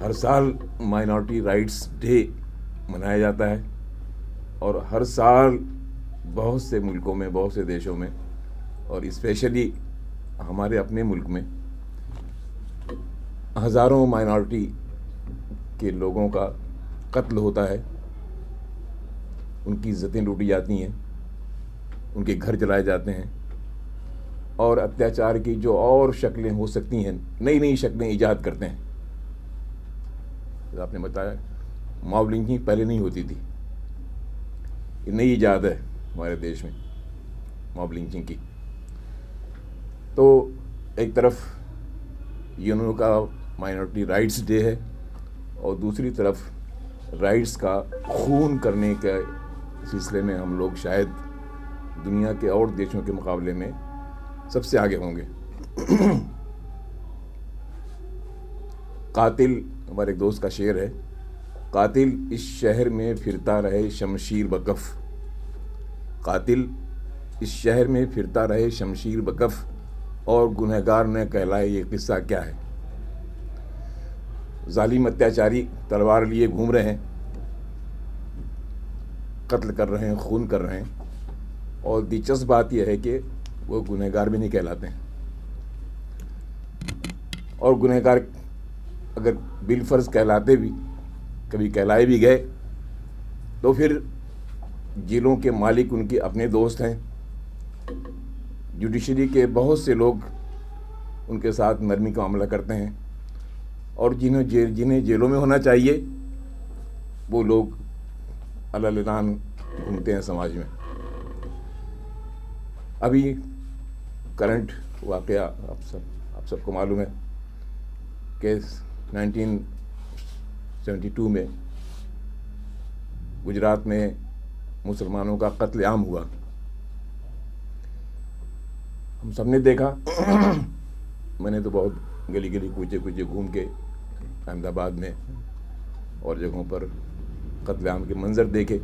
ہر سال minority rights day منایا جاتا ہے، اور ہر سال بہت سے ملکوں میں، بہت سے دیشوں میں، اور اسپیشلی ہمارے اپنے ملک میں ہزاروں مائنورٹی کے لوگوں کا قتل ہوتا ہے، ان کی عزتیں لوٹی جاتی ہیں، ان کے گھر جلائے جاتے ہیں، اور اتیاچار کی جو اور شکلیں ہو سکتی ہیں، نئی نئی شکلیں ایجاد کرتے ہیں. آپ نے بتایا ماب لنچنگ پہلے نہیں ہوتی تھی، یہ نئی ایجاد ہے ہمارے دیش میں ماب لنچنگ کی. تو ایک طرف یونو کا مائنورٹی رائٹس ڈے ہے، اور دوسری طرف رائٹس کا خون کرنے کے سلسلے میں ہم لوگ شاید دنیا کے اور دیشوں کے مقابلے میں سب سے آگے ہوں گے. قاتل، ہمارے ایک دوست کا شعر ہے، قاتل اس شہر میں پھرتا رہے شمشیر بکف. قاتل اس شہر میں پھرتا رہے شمشیر بکف، اور گنہگار نہ کہلائے یہ قصہ کیا ہے. ظالم اتیاچاری تلوار لیے گھوم رہے ہیں، قتل کر رہے ہیں، خون کر رہے ہیں، اور دلچسپ بات یہ ہے کہ وہ گنہگار بھی نہیں کہلاتے ہیں. اور گنہگار اگر بالفرض کہلاتے بھی، کبھی کہلائے بھی گئے، تو پھر جیلوں کے مالک ان کے اپنے دوست ہیں. جوڈیشری کے بہت سے لوگ ان کے ساتھ نرمی کا معاملہ کرتے ہیں، اور جنہیں جیلوں میں ہونا چاہیے وہ لوگ علالان گھومتے ہیں سماج میں. ابھی کرنٹ واقعہ آپ سب کو معلوم ہے کہ 1972 میں گجرات میں مسلمانوں کا قتل عام ہوا. ہم سب نے دیکھا. میں نے تو بہت گلی گلی کوچے کوچے گھوم کے احمد آباد میں اور جگہوں پر قتل عام کے منظر دیکھے،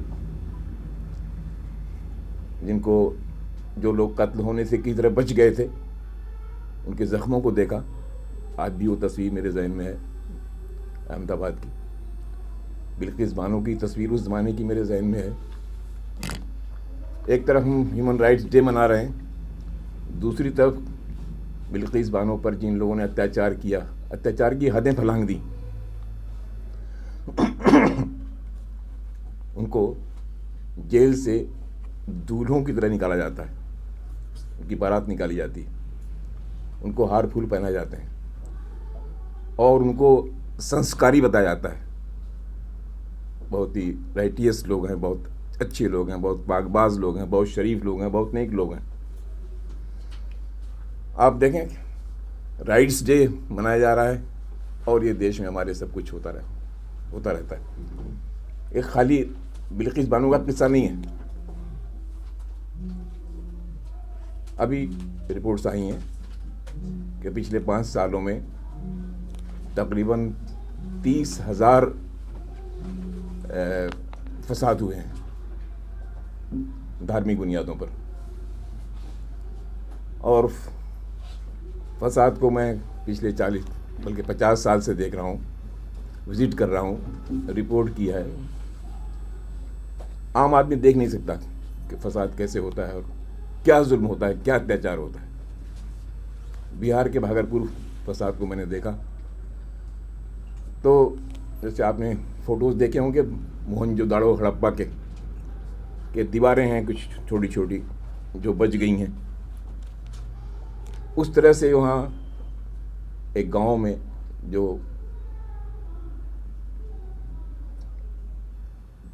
جو لوگ قتل ہونے سے کس طرح بچ گئے تھے، ان کے زخموں کو دیکھا. آج بھی وہ تصویر میرے ذہن میں ہے احمد آباد کی. بلقیس بانو کی تصویر اس زمانے کی میرے ذہن میں ہے. ایک طرف ہم ہیومن رائٹس ڈے منا رہے ہیں، دوسری طرف بلقیس بانو پر جن لوگوں نے اتیاچار کیا، اتیاچار کی حدیں پھلانگ دی، ان کو جیل سے دولہوں کی طرح نکالا جاتا ہے، ان کی بارات نکالی جاتی ہے، ان کو ہار پھول پہنائے جاتے ہیں، اور ان کو سنسکاری بتایا جاتا ہے. بہت ہی رائٹیس لوگ ہیں، بہت اچھے لوگ ہیں، بہت پاک باز لوگ ہیں، بہت شریف لوگ ہیں، بہت نیک لوگ ہیں. آپ دیکھیں رائٹس ڈے منایا جا رہا ہے، اور یہ دیش میں ہمارے سب کچھ ہوتا رہتا ہے. ایک خالی بلقیس بانو کا قصہ نہیں ہے. ابھی رپورٹس آئی ہیں کہ پچھلے 5 سالوں میں تقریباً 30,000 فساد ہوئے ہیں دھارمک بنیادوں پر. اور فساد کو میں پچھلے 40 بلکہ 50 سال سے دیکھ رہا ہوں، وزٹ کر رہا ہوں، رپورٹ کیا ہے. عام آدمی دیکھ نہیں سکتا کہ فساد کیسے ہوتا ہے اور کیا ظلم ہوتا ہے، کیا اتیاچار ہوتا ہے. بہار کے بھاگلپور فساد کو میں نے دیکھا، تو جیسے آپ نے فوٹوز دیکھے ہوں گے موہنجو داڑو ہڑپا کہ دیواریں ہیں کچھ چھوٹی چھوٹی جو بچ گئی ہیں. اس طرح سے وہاں ایک گاؤں میں جو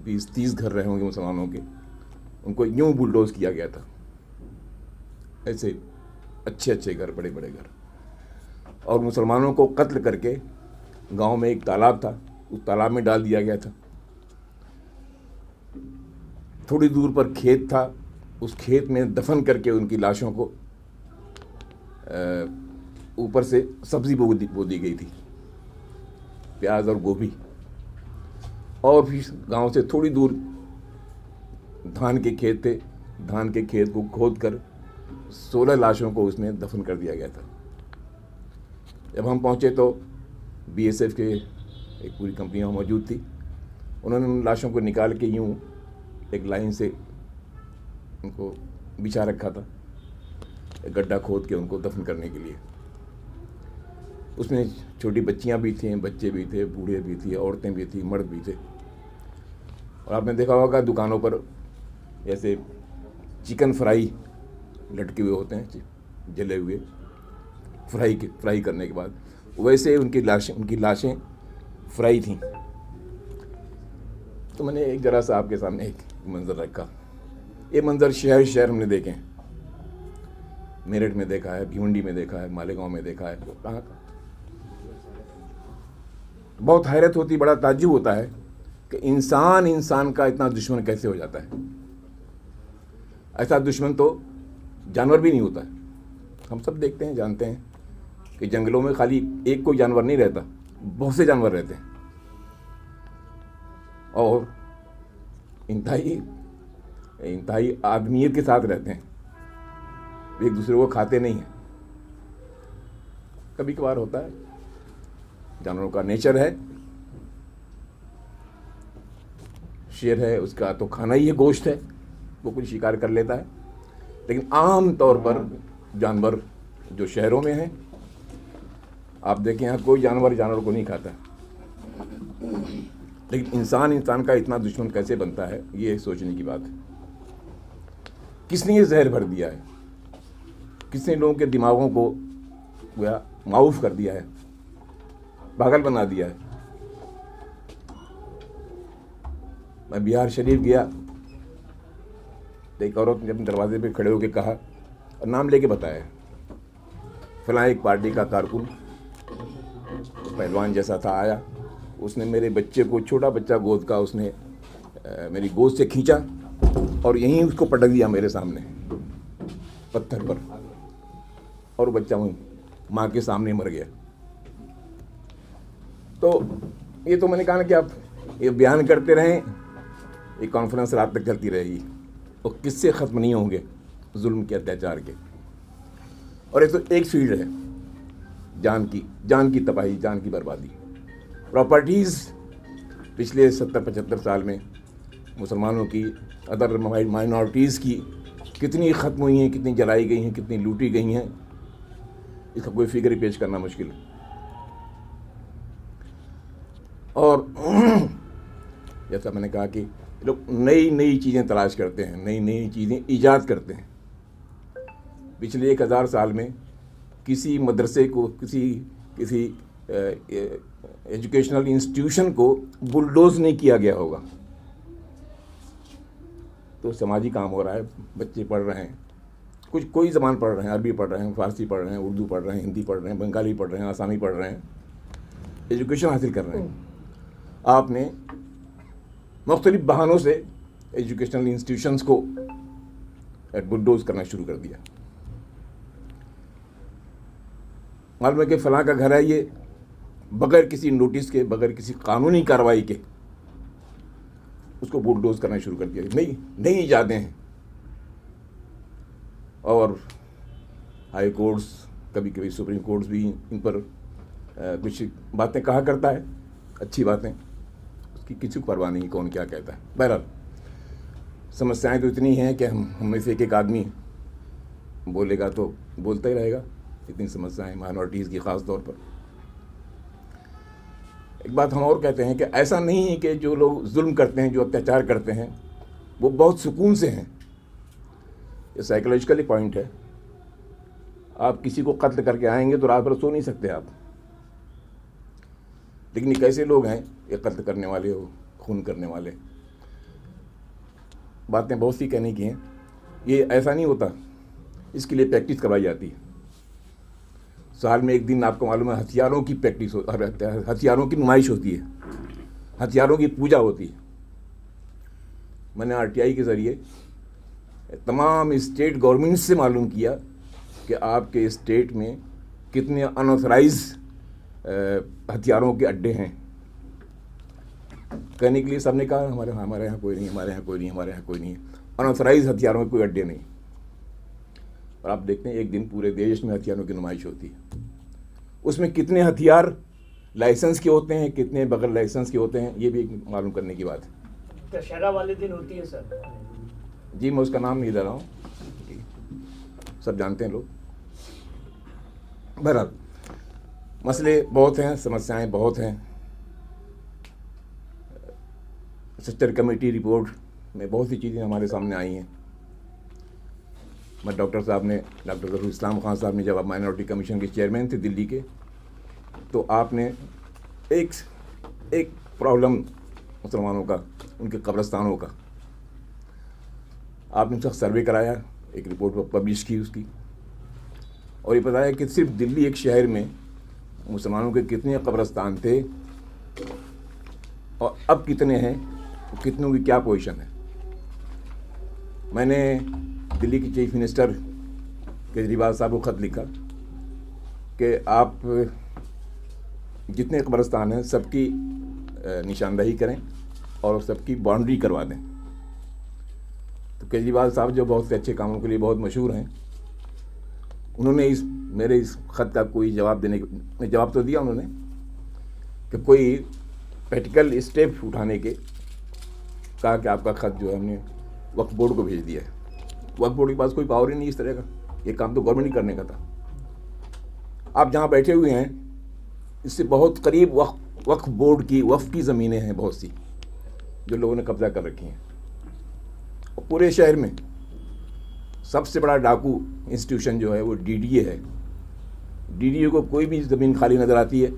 20-30 گھر رہے ہوں گے مسلمانوں کے، ان کو یوں بلڈوز کیا گیا تھا. ایسے اچھے گھر، بڑے گھر، اور مسلمانوں کو قتل کر کے گاؤں میں ایک تالاب تھا، اس تالاب میں ڈال دیا گیا تھا. تھوڑی دور پر کھیت تھا، اس کھیت میں دفن کر کے ان کی لاشوں کو اوپر سے سبزی بو دی گئی تھی، پیاز اور گوبھی. اور پھر گاؤں سے تھوڑی دور دھان کے کھیت تھے، دھان کے کھیت کو کھود کر 16 لاشوں کو اس میں دفن کر دیا گیا تھا. جب ہم پہنچے تو BSF کے ایک پوری کمپنی وہاں موجود تھی. انہوں نے ان لاشوں کو نکال کے یوں ایک لائن سے ان کو بچھا رکھا تھا, ایک گڈھا کھود کے ان کو دفن کرنے کے لیے. اس میں چھوٹی بچیاں بھی تھیں, بچے بھی تھے, بوڑھے بھی تھے, عورتیں بھی تھیں, مرد بھی تھے. اور آپ نے دیکھا ہوگا دکانوں پر جیسے چکن فرائی لٹکے ہوئے ہوتے ہیں, جلے ہوئے, فرائی کرنے کے بعد, ویسے ان کی لاشیں فرائی تھیں. تو میں نے ایک ذرا سا آپ کے سامنے ایک منظر رکھا. یہ منظر شہر ہم نے دیکھے ہیں, میرٹھ میں دیکھا ہے, بھیونڈی میں دیکھا ہے, مالیگاؤں میں دیکھا ہے, کہاں. بہت حیرت ہوتی, بڑا تعجب ہوتا ہے کہ انسان کا اتنا دشمن کیسے ہو جاتا ہے. ایسا دشمن تو جانور بھی نہیں ہوتا ہے. ہم سب دیکھتے ہیں, جانتے ہیں کہ جنگلوں میں خالی ایک کوئی جانور نہیں رہتا, بہت سے جانور رہتے ہیں, اور انتہائی آدمیت کے ساتھ رہتے ہیں. ایک دوسرے کو کھاتے نہیں ہیں. کبھی کبھار ہوتا ہے, جانوروں کا نیچر ہے. شیر ہے, اس کا تو کھانا ہی ہے, گوشت ہے, وہ کچھ شکار کر لیتا ہے. لیکن عام طور پر جانور جو شہروں میں ہیں, آپ دیکھیں یہاں کوئی جانور کو نہیں کھاتا. لیکن انسان کا اتنا دشمن کیسے بنتا ہے, یہ سوچنے کی بات ہے. کس نے یہ زہر بھر دیا ہے, کس نے لوگوں کے دماغوں کو معاف کر دیا ہے, پاگل بنا دیا ہے. میں بہار شریف گیا, ایک عورت نے اپنے دروازے پہ کھڑے ہو کے کہا, اور نام لے کے بتایا, فلاں ایک پارٹی کا کارکن پہلوان جیسا تھا, آیا, اس نے میرے بچے کو, چھوٹا بچہ گود کا, اس نے میری گود سے کھینچا اور یہیں اس کو پٹک دیا میرے سامنے پتھر پر, اور بچہ ماں کے سامنے مر گیا. تو یہ تو میں نے کہا نا کہ آپ یہ بیان کرتے رہیں, یہ کانفرنس رات تک چلتی رہے گی, اور کس سے ختم نہیں ہوں گے ظلم کے, اتیاچار کے. اور ایک فیلڈ ہے جان کی تباہی, جان کی بربادی. پراپرٹیز پچھلے 70-75 سال میں مسلمانوں کی, ادر مائنورٹیز کی کتنی ختم ہوئی ہیں, کتنی جلائی گئی ہیں, کتنی لوٹی گئی ہیں, اس کا کوئی فگر ہی پیش کرنا مشکل ہے. اور جیسا میں نے کہا کہ لوگ نئی چیزیں تلاش کرتے ہیں, نئی چیزیں ایجاد کرتے ہیں. پچھلے 1000 سال میں کسی مدرسے کو, کسی ایجوکیشنل انسٹیٹیوشن کو بلڈوز نہیں کیا گیا ہوگا. تو سماجی کام ہو رہا ہے, بچے پڑھ رہے ہیں, کوئی زبان پڑھ رہے ہیں, عربی پڑھ رہے ہیں, فارسی پڑھ رہے ہیں, اردو پڑھ رہے ہیں, ہندی پڑھ رہے ہیں, بنگالی پڑھ رہے ہیں, آسامی پڑھ رہے ہیں, ایجوکیشن حاصل کر رہے ہیں. آپ نے مختلف بہانوں سے ایجوکیشنل انسٹیٹیوشنس کو بلڈوز کرنا شروع کر دیا. معلوم ہے کہ فلاں کا گھر ہے, یہ بغیر کسی نوٹس کے, بغیر کسی قانونی کارروائی کے اس کو بلڈوز کرنا شروع کر دیا. نئی ایجادیں ہیں, اور ہائی کورٹس, کبھی سپریم کورٹس بھی ان پر کچھ باتیں کہا کرتا ہے, اچھی باتیں, اس کی کسی کو پرواہ نہیں کون کیا کہتا ہے. بہرحال سمسیائیں تو اتنی ہیں کہ ہم میں سے ایک آدمی بولے گا تو بولتا ہی رہے گا. اتنی سمسیائیں مائنورٹیز کی خاص طور پر. ایک بات ہم اور کہتے ہیں کہ ایسا نہیں ہے کہ جو لوگ ظلم کرتے ہیں, جو اتیاچار کرتے ہیں, وہ بہت سکون سے ہیں. یہ سائیکولوجیکل پوائنٹ ہے. آپ کسی کو قتل کر کے آئیں گے تو رات بھر سو نہیں سکتے آپ. لیکن یہ کیسے لوگ ہیں, یہ قتل کرنے والے ہو, خون کرنے والے. باتیں بہت سی کہنے کی ہیں. یہ ایسا نہیں ہوتا, اس کے لیے پریکٹس کروائی جاتی ہے. سال میں ایک دن آپ کو معلوم ہے ہتھیاروں کی پریکٹس ہتھیاروں کی نمائش ہوتی ہے, ہتھیاروں کی پوجا ہوتی ہے. میں نے RTI کے ذریعے تمام اسٹیٹ گورنمنٹ سے معلوم کیا کہ آپ کے اسٹیٹ میں کتنے انآتھرائز ہتھیاروں کے اڈے ہیں. کہنے کے لیے سب نے کہا ہمارے یہاں کوئی نہیں, ہمارے یہاں کوئی نہیں, ہمارے یہاں کوئی نہیں. انآتھرائز ہتھیاروں کے کوئی اڈے نہیں. اور آپ دیکھتے ہیں ایک دن پورے دیش میں ہتھیاروں کی نمائش ہوتی ہے. اس میں کتنے ہتھیار لائسنس کے ہوتے ہیں, کتنے بغیر لائسنس کے ہوتے ہیں, یہ بھی ایک معلوم کرنے کی بات ہے. دشہرا والے دن ہوتی ہے سر. جی میں اس کا نام نہیں لے رہا ہوں, سب جانتے ہیں لوگ. بہرحال مسئلے بہت ہیں, سمسیائیں بہت ہیں. سچر کمیٹی رپورٹ میں بہت سی چیزیں ہمارے سامنے آئی ہیں. میں ڈاکٹر ظہور اسلام خان صاحب نے, جب آپ مائنورٹی کمیشن کے چیئرمین تھے دلی کے, تو آپ نے ایک پرابلم مسلمانوں کا, ان کے قبرستانوں کا آپ نے اس کا سروے کرایا, ایک رپورٹ پبلش کی اس کی, اور یہ بتایا کہ صرف دلی ایک شہر میں مسلمانوں کے کتنے قبرستان تھے اور اب کتنے ہیں, کتنوں کی کیا پوزیشن ہے. میں نے دلی کے چیف منسٹر کیجریوال صاحب کو خط لکھا کہ آپ جتنے قبرستان ہیں سب کی نشاندہی کریں اور سب کی باؤنڈری کروا دیں. تو کیجریوال صاحب جو بہت سے اچھے کاموں کے لیے بہت مشہور ہیں, انہوں نے میرے اس خط کا کوئی جواب تو دیا انہوں نے کہ کوئی پریکٹیکل اسٹیپ اٹھانے کے, کہا کہ آپ کا خط جو ہے ہم نے وقف بورڈ کو بھیج دیا ہے. وقف بورڈ کے پاس کوئی پاور ہی نہیں اس طرح کا, یہ کام تو گورنمنٹ ہی کرنے کا تھا. آپ جہاں بیٹھے ہوئے ہیں اس سے بہت قریب وقف بورڈ کی, وقف کی زمینیں ہیں بہت سی جو لوگوں نے قبضہ کر رکھی ہیں. اور پورے شہر میں سب سے بڑا ڈاکو انسٹیٹیوشن جو ہے وہ ڈی ڈی اے ہے. ڈی ڈی اے کو کوئی بھی زمین خالی نظر آتی ہے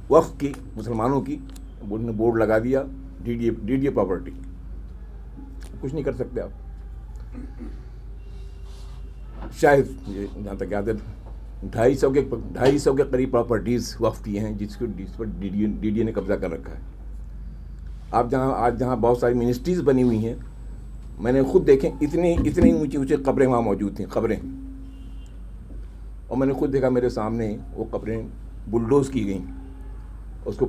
وقف کی, مسلمانوں کی, انہوں نے بورڈ لگا دیا ڈی ڈی اے پراپرٹی. کچھ نہیں کر سکتے آپ. شاید جہاں تک یاد ہے 250 کے قریب پراپرٹیز وقف کی ہیں جس پر ڈی ڈی اے نے قبضہ کر رکھا ہے. آپ آج جہاں بہت ساری منسٹریز بنی ہوئی ہیں, میں نے خود دیکھیں اتنی اونچی قبریں وہاں موجود تھیں, قبریں, اور میں نے خود دیکھا میرے سامنے وہ قبریں بلڈوز کی گئیں, اس کو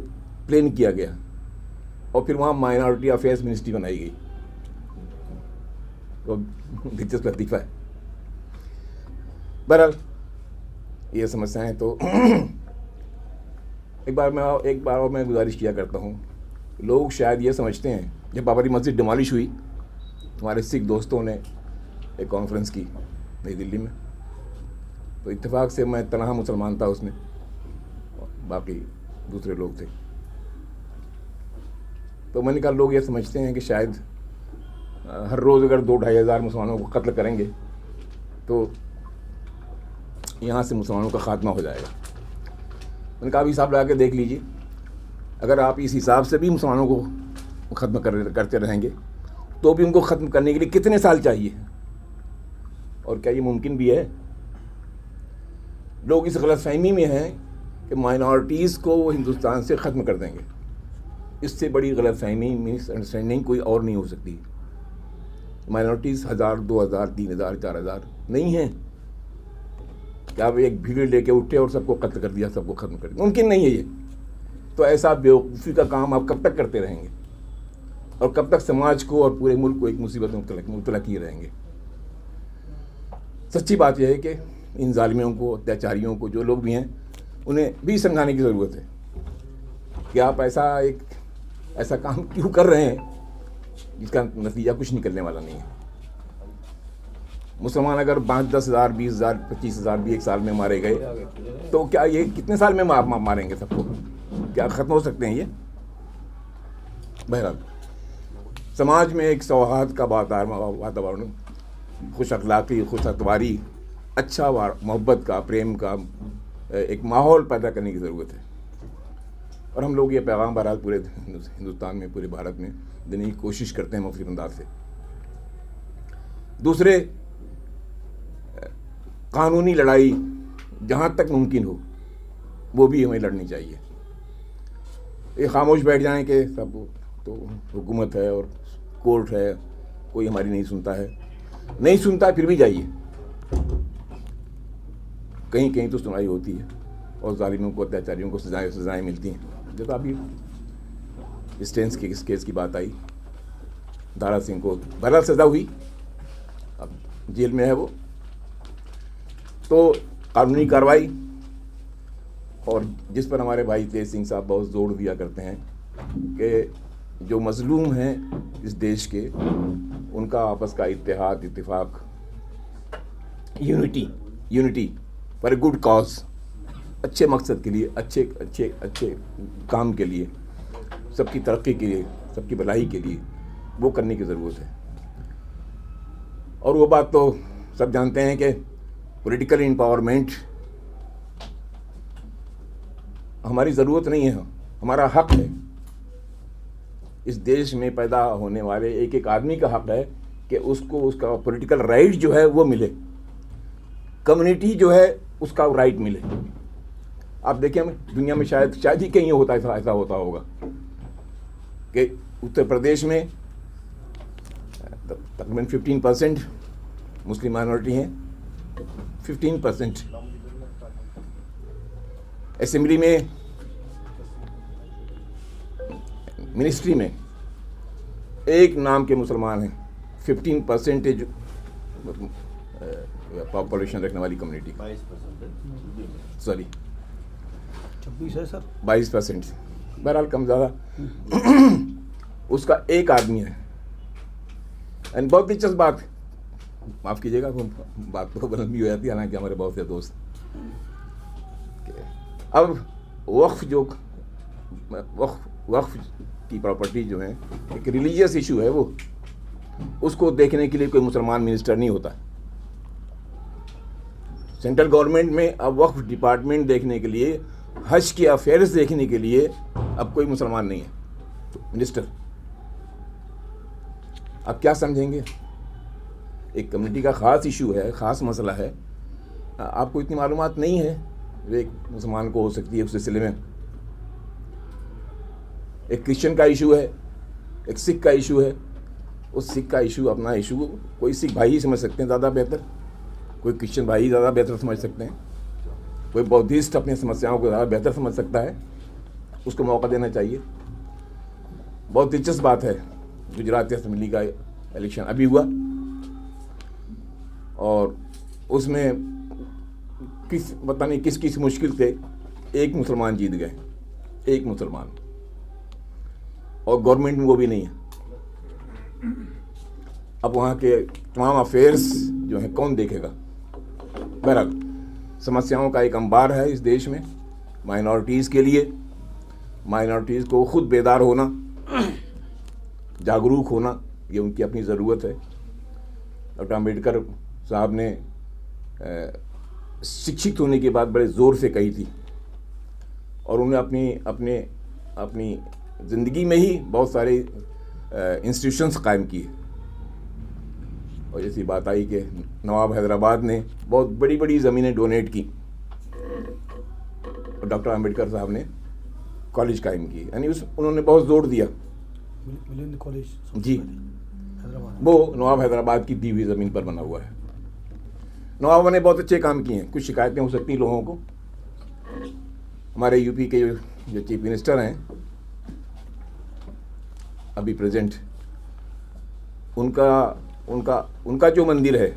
پلین کیا گیا, اور پھر وہاں مائنورٹی افیئرس منسٹری بنائی گئی. تو دلچسپ لطیفہ ہے. بہرحال یہ سمسیاں ہیں. تو ایک بار اور میں گزارش کیا کرتا ہوں, لوگ شاید یہ سمجھتے ہیں, جب بابری مسجد ڈیمالش ہوئی ہمارے سکھ دوستوں نے ایک کانفرنس کی نئی دلی میں, تو اتفاق سے میں تنہا مسلمان تھا اس میں, باقی دوسرے لوگ تھے. تو میں نے کہا لوگ یہ سمجھتے ہیں کہ شاید ہر روز اگر 2-2.5 ہزار مسلمانوں کو قتل کریں گے تو یہاں سے مسلمانوں کا خاتمہ ہو جائے گا. میں نے کہا اب حساب لگا کے دیکھ لیجیے, اگر آپ اس حساب سے بھی مسلمانوں کو ختم کرتے رہیں گے تو بھی ان کو ختم کرنے کے لیے کتنے سال چاہیے, اور کیا یہ ممکن بھی ہے؟ لوگ اس غلط فہمی میں ہیں کہ مائنورٹیز کو وہ ہندوستان سے ختم کر دیں گے. اس سے بڑی غلط فہمی, مس انڈرسٹینڈنگ کوئی اور نہیں ہو سکتی. مائنورٹیز 1000, 2000, 3000, 4000 نہیں ہیں کہ آپ ایک بھیڑ لے کے اٹھے اور سب کو قتل کر دیا, سب کو ختم کر دیا. ممکن نہیں ہے یہ. تو ایسا بیوقوفی کا کام آپ کب تک کرتے رہیں گے, اور کب تک سماج کو اور پورے ملک کو ایک مصیبت میں مبتلا کیے رہیں گے؟ سچی بات یہ ہے کہ ان ظالموں کو, اتیاچاریوں کو, جو لوگ بھی ہیں, انہیں بھی سمجھانے کی ضرورت ہے کہ آپ ایسا کام کیوں کر رہے ہیں جس کا نتیجہ کچھ نکلنے والا نہیں ہے. مسلمان اگر 5-10 ہزار, 20 ہزار, 25 ہزار بھی ایک سال میں مارے گئے تو کیا یہ کتنے سال میں ماریں گے سب کو؟ کیا ختم ہو سکتے ہیں یہ؟ بہرحال سماج میں ایک سوہاد کا واتاورن, خوش اخلاقی, خوش اتواری, اچھا محبت کا, پریم کا ایک ماحول پیدا کرنے کی ضرورت ہے. اور ہم لوگ یہ پیغام بہرحال پورے ہندوستان میں, پورے بھارت میں دینے کی کوشش کرتے ہیں مختلف انداز سے. دوسرے, قانونی لڑائی جہاں تک ممکن ہو وہ بھی ہمیں لڑنی چاہیے. یہ خاموش بیٹھ جائیں کہ سب تو حکومت ہے اور کورٹ ہے, کوئی ہماری نہیں سنتا ہے, نہیں سنتا پھر بھی جائیے, کہیں تو سنائی ہوتی ہے اور ظالموں کو, اتیاچاریوں کو سزائیں ملتی ہیں. جب ابھی اسٹینس کی اس کیس کی بات آئی, دارا سنگھ کو بہرحال سزا ہوئی, اب جیل میں ہے وہ, تو قانونی کارروائی اور جس پر ہمارے بھائی تیج سنگھ صاحب بہت زور دیا کرتے ہیں کہ جو مظلوم ہیں اس دیش کے ان کا آپس کا اتحاد اتفاق unity for a good cause, اچھے مقصد کے لیے، اچھے کام کے لیے، سب کی ترقی کے لیے، سب کی بھلائی کے لیے وہ کرنے کی ضرورت ہے. اور وہ بات تو سب جانتے ہیں کہ پولیٹیکل امپاورمنٹ ہماری ضرورت نہیں ہے، ہمارا حق ہے. اس دیش میں پیدا ہونے والے ایک ایک آدمی کا حق ہے کہ اس کو اس کا پولیٹیکل رائٹ جو ہے وہ ملے، کمیونٹی جو ہے اس کا رائٹ ملے. آپ دیکھیں دنیا میں شاید ہی کہیں ایسا ہوتا ہوگا کہ اتر پردیش میں تقریباً 15% مسلم مائنورٹی ہیں، 15%. اسمبلی میں، منسٹری میں ایک نام کے مسلمان ہیں، 15% پاپولیشن رکھنے والی کمیونٹی. 26 ہے سر، 22%، بہرحال کم زیادہ اس کا ایک آدمی ہے. اینڈ بہت دلچسپ بات، معاف کیجیے گا بات تو لمبی ہو جاتی ہے، حالانکہ ہمارے بہت سے دوست. اب وقف کی پراپرٹی جو ہے ایک ریلیجیس ایشو ہے، وہ اس کو دیکھنے کے لیے کوئی مسلمان منسٹر نہیں ہوتا. سینٹرل گورنمنٹ میں اب وقف ڈپارٹمنٹ دیکھنے کے لیے، حج کے افیئرز دیکھنے کے لیے اب کوئی مسلمان نہیں ہے منسٹر. اب کیا سمجھیں گے؟ ایک کمیونٹی کا خاص ایشو ہے، خاص مسئلہ ہے، آپ کو اتنی معلومات نہیں ہے جو ایک مسلمان کو ہو سکتی ہے اس سلسلے میں. ایک کرسچن کا ایشو ہے، ایک سکھ کا ایشو ہے. اس سکھ کا ایشو اپنا ایشو کوئی سکھ بھائی ہی سمجھ سکتے ہیں زیادہ بہتر، کوئی کرسچن بھائی زیادہ بہتر سمجھ سکتے ہیں، کوئی بودھسٹ اپنی سمسیاؤں کو زیادہ بہتر سمجھ سکتا ہے. اس کو موقع دینا چاہیے. بہت دلچسپ بات ہے، گجرات اسمبلی کا الیکشن ابھی ہوا اور اس میں پتہ نہیں کس مشکل سے ایک مسلمان جیت گئے، ایک مسلمان، اور گورنمنٹ میں وہ بھی نہیں ہے. اب وہاں کے تمام افیئرس جو ہیں کون دیکھے گا؟ بہرحال سمسیاؤں کا ایک انبار ہے اس دیش میں. مائنورٹیز کے لیے، مائنورٹیز کو خود بیدار ہونا، جاگروک ہونا، یہ ان کی اپنی ضرورت ہے. ڈاکٹر امبیڈکر صاحب نے شکشت ہونے کی بات بڑے زور سے کہی تھی، اور انہوں نے اپنی زندگی میں ہی بہت سارے انسٹیٹیوشنس قائم کیے. اور جیسی بات آئی کہ نواب حیدرآباد نے بہت بڑی بڑی زمینیں ڈونیٹ کی اور ڈاکٹر امبیڈکر صاحب نے کالج قائم کی. یعنی انہوں نے بہت زور دیا. جی، وہ نواب حیدرآباد کی دی ہوئی زمین پر بنا ہوا ہے. نوابوں نے بہت اچھے کام کیے ہیں. کچھ شکایتیں ہو سکتی ہیں لوگوں کو. ہمارے یو پی کے جو چیف منسٹر ہیں ابھی پریزنٹ، ان کا جو مندر ہے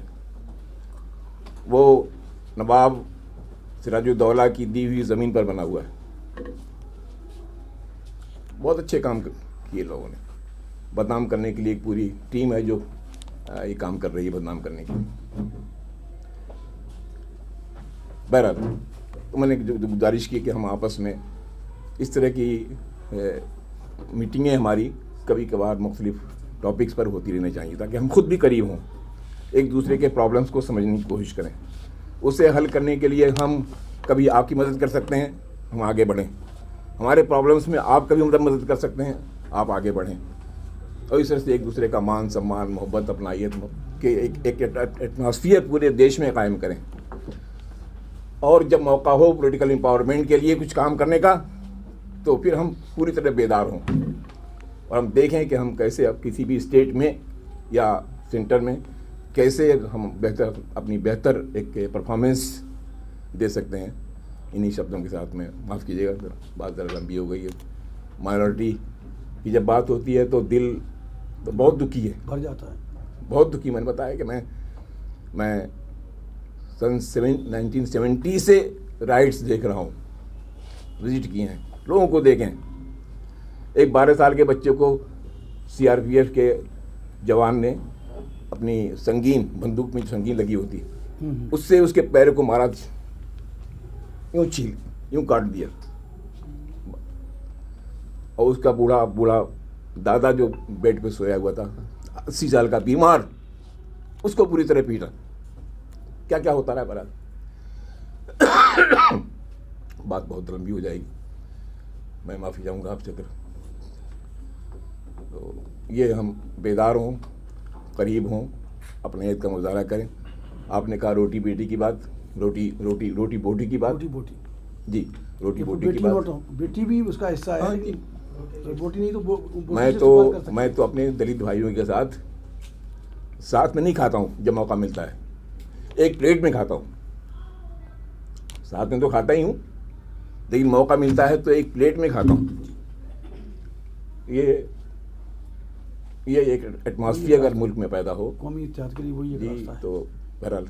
وہ نواب سراج الدولہ کی دی ہوئی زمین پر بنا ہوا ہے. بہت اچھے کام کیے لوگوں نے. بدنام کرنے کے لیے ایک پوری ٹیم ہے جو یہ کام کر رہی ہے بدنام کرنے کے لیے. بہرحال تو میں نے گزارش کی کہ ہم آپس میں اس طرح کی میٹنگیں ہماری کبھی کبھار مختلف ٹاپکس پر ہوتی رہنی چاہیے تاکہ ہم خود بھی قریب ہوں، ایک دوسرے کے پرابلمس کو سمجھنے کی کوشش کریں. اسے حل کرنے کے لیے ہم کبھی آپ کی مدد کر سکتے ہیں، ہم آگے بڑھیں. ہمارے پرابلمس میں آپ کبھی مدد کر سکتے ہیں، آپ آگے بڑھیں. اور اس طرح سے ایک دوسرے کا مان سمان، محبت، اپنائیت کے ایک ایٹماسفیئر پورے دیش میں قائم کریں. اور جب موقع ہو پولیٹیکل امپاورمنٹ کے لیے کچھ کام کرنے کا تو پھر ہم پوری طرح بیدار ہوں اور ہم دیکھیں کہ ہم کیسے اب کسی بھی اسٹیٹ میں یا سینٹر میں کیسے ہم اپنی بہتر ایک پرفارمنس دے سکتے ہیں. انہی شبدوں کے ساتھ میں معاف کیجیے گا بات ذرا لمبی ہو گئی ہے. مائنورٹی کی جب بات ہوتی ہے تو دل تو بہت دکھی ہے، بھر جاتا ہے، بہت دکھی. میں نے بتایا کہ میں سن 1970 سے رائٹس دیکھ رہا ہوں. وزٹ کیے ہیں, لوگوں کو دیکھیں. ایک 12 سال کے بچے کو CRPF کے جوان نے اپنی سنگین بندوق میں سنگین لگی ہوتی ہے, اس سے اس کے پیر کو مارا, یوں کاٹ دیا. اور اس کا بوڑھا دادا جو بیڈ پہ سویا ہوا تھا 80 سال کا بیمار, اس کو پوری طرح پیٹا. کیا کیا ہوتا رہا برات. بات بہت لمبی ہو جائے گی, میں معافی چاہوں گا آپ سے. تو یہ ہم بیدار ہوں, قریب ہوں, اپنے عید کا مظاہرہ کریں. آپ نے کہا روٹی بیٹی کی بات, روٹی بوٹی کی بات. جی, روٹی بوٹی کی بات. بیٹی بھی اس کا حصہ ہے, جی. بوٹی نہیں تو میں تو اپنے دلت بھائیوں کے ساتھ میں نہیں کھاتا ہوں. جب موقع ملتا ہے ایک پلیٹ میں کھاتا ہوں, ساتھ میں تو کھاتا ہی ہوں, لیکن موقع ملتا ہے تو ایک پلیٹ میں کھاتا ہوں. یہ ایک ایٹماسفیئر اگر ملک میں پیدا ہو قومی اتحاد کے لیے وہی جی, تو بہرحال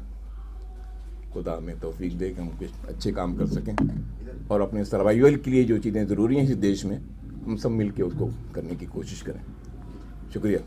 خدا ہمیں توفیق دے کہ ہم کچھ اچھے کام کر سکیں, اور اپنے سروائیول کے لیے جو چیزیں ضروری ہیں اس دیش میں, ہم سب مل کے اس کو کرنے کی کوشش کریں. شکریہ.